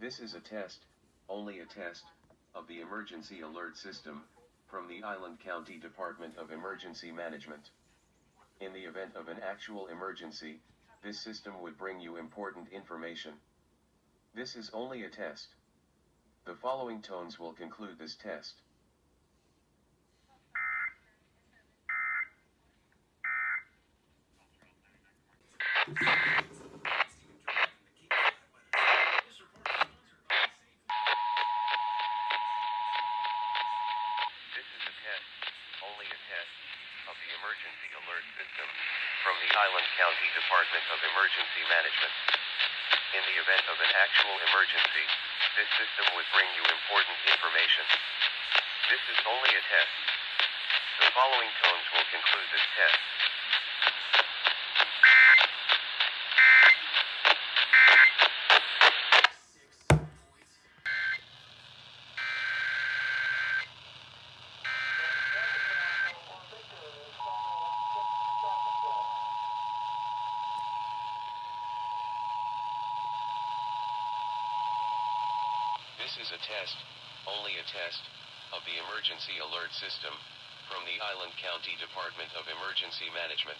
This is a test, only a test, of the emergency alert system, from the Island County Department of Emergency Management. In the event of an actual emergency, this system would bring you important information. This is only a test. The following tones will conclude this test. Emergency alert system from the Island County Department of Emergency Management. In the event of an actual emergency, this system would bring you important information. This is only a test. The following tones will conclude this test. This is a test, only a test, of the emergency alert system, from the Island County Department of Emergency Management.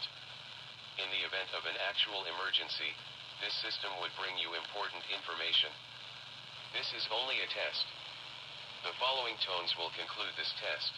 In the event of an actual emergency, this system would bring you important information. This is only a test. The following tones will conclude this test.